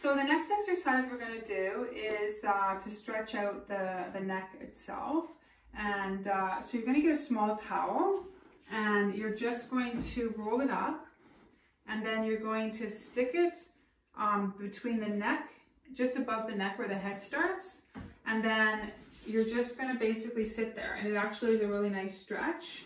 So the next exercise we're going to do is to stretch out the neck itself. And so you're going to get a small towel and you're just going to roll it up, and then you're going to stick it between the neck, just above the neck where the head starts, and then you're just going to basically sit there, and it actually is a really nice stretch.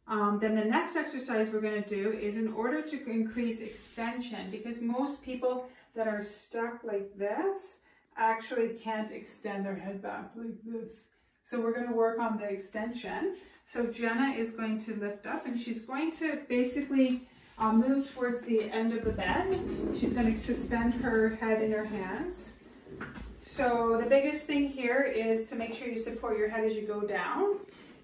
Then the next exercise we're going to do is in order to increase extension, because most people that are stuck like this actually can't extend their head back like this. So we're going to work on the extension. So Jenna is going to lift up, and she's going to basically move towards the end of the bed. She's going to suspend her head in her hands. So the biggest thing here is to make sure you support your head as you go down.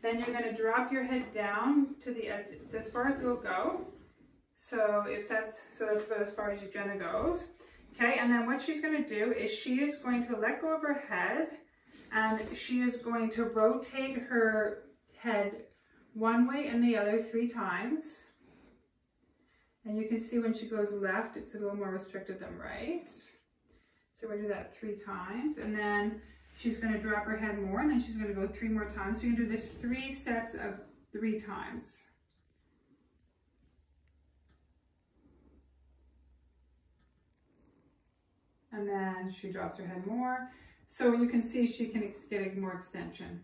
Then you're going to drop your head down to the edge, as far as it'll go. So that's about as far as Jenna goes. Okay, and then what she's going to do is she is going to let go of her head, and she is going to rotate her head one way and the other 3 times. And you can see when she goes left, it's a little more restricted than right. So we'll do that 3 times, and then she's going to drop her head more, and then she's going to go 3 more times. So you can do this 3 sets of 3 times. And then she drops her head more. So you can see she can get more extension.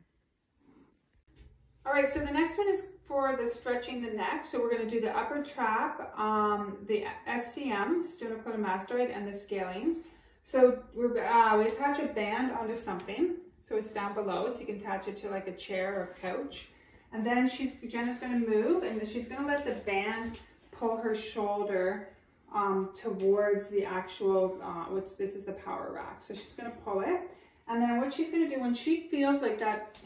All right, so the next one is for the stretching the neck. So we're going to do the upper trap, the SCM, sternocleidomastoid, and the scalenes. So we attach a band onto something. So it's down below, so you can attach it to like a chair or a couch. And then Jenna's going to move, and then she's going to let the band pull her shoulder towards the actual, this is the power rack. So she's going to pull it. And then what she's going to do when she feels like that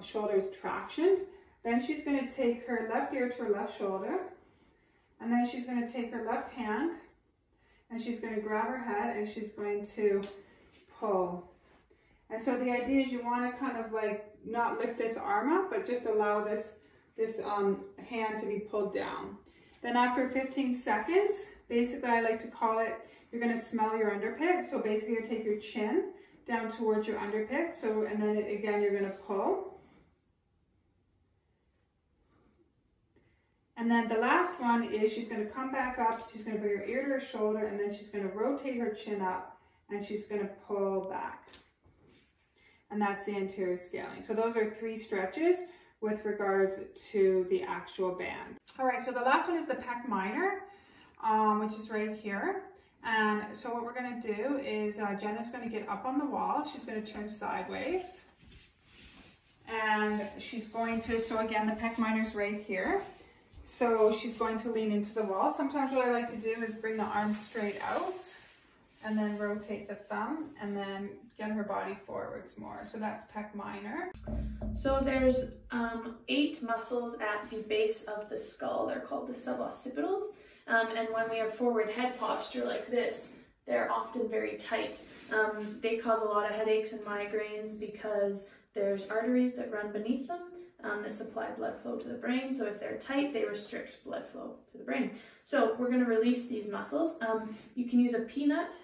shoulder is traction, then she's going to take her left ear to her left shoulder. And then she's going to take her left hand, and she's going to grab her head, and she's going to pull. And so the idea is you want to kind of like not lift this arm up, but just allow this hand to be pulled down. Then after 15 seconds, basically I like to call it, you're going to smell your underpit. So basically you take your chin down towards your underpit. So, and then again, you're going to pull. And then the last one is she's going to come back up. She's going to bring her ear to her shoulder, and then she's going to rotate her chin up, and she's going to pull back. And that's the anterior scaling. So those are 3 stretches with regards to the actual band. All right, so the last one is the pec minor, which is right here. And so what we're going to do is Jenna's going to get up on the wall. She's going to turn sideways. And she's going to, so again, the pec minor's right here. So she's going to lean into the wall. Sometimes what I like to do is bring the arms straight out and then rotate the thumb and then get her body forwards more. So that's pec minor. So there's 8 muscles at the base of the skull. They're called the suboccipitals. And when we have forward head posture like this, they're often very tight. They cause a lot of headaches and migraines because there's arteries that run beneath them that supply blood flow to the brain. So if they're tight, they restrict blood flow to the brain. So we're going to release these muscles. You can use a peanut,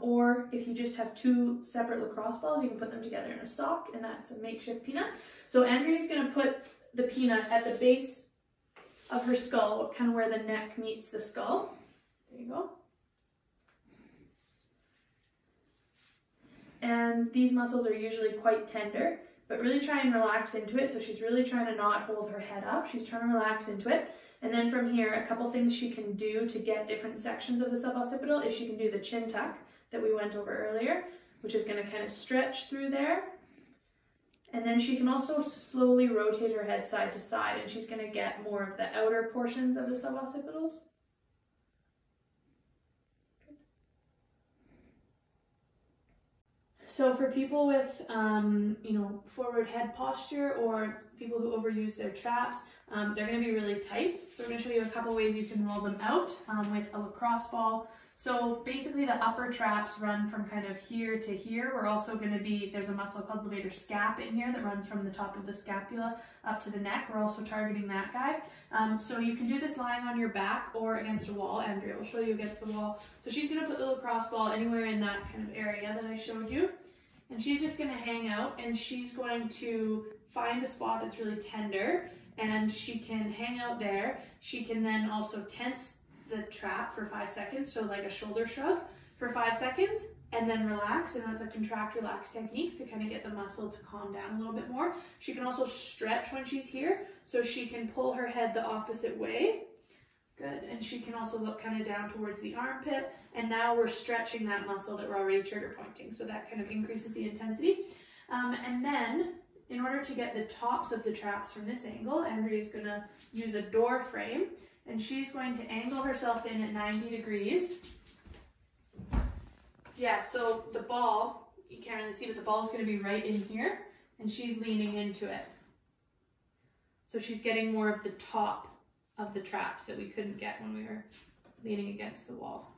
or if you just have 2 separate lacrosse balls, you can put them together in a sock, and that's a makeshift peanut. So Andrea's going to put the peanut at the base of her skull, kind of where the neck meets the skull. There you go. And these muscles are usually quite tender, but really try and relax into it. So she's really trying to not hold her head up. She's trying to relax into it. And then from here, a couple things she can do to get different sections of the suboccipital is she can do the chin tuck that we went over earlier, which is going to kind of stretch through there. And then she can also slowly rotate her head side to side, and she's going to get more of the outer portions of the suboccipitals. So for people with, forward head posture, or people who overuse their traps, they're going to be really tight. So we're going to show you a couple ways you can roll them out with a lacrosse ball. So basically the upper traps run from kind of here to here. We're also going to be, there's a muscle called levator scap in here that runs from the top of the scapula up to the neck. We're also targeting that guy. So you can do this lying on your back or against a wall. Andrea will show you against the wall. So she's going to put the lacrosse ball anywhere in that kind of area that I showed you. And she's just going to hang out, and she's going to find a spot that's really tender, and she can hang out there. She can then also tense the trap for 5 seconds, so like a shoulder shrug for 5 seconds, and then relax, and that's a contract relax technique to kind of get the muscle to calm down a little bit more. She can also stretch when she's here, so she can pull her head the opposite way. Good, and she can also look kind of down towards the armpit, and now we're stretching that muscle that we're already trigger pointing, so that kind of increases the intensity. And then, in order to get the tops of the traps from this angle, Andrea's going to use a door frame, and she's going to angle herself in at 90 degrees. Yeah, so the ball, you can't really see, but the ball's going to be right in here, and she's leaning into it. So she's getting more of the top of the traps that we couldn't get when we were leaning against the wall.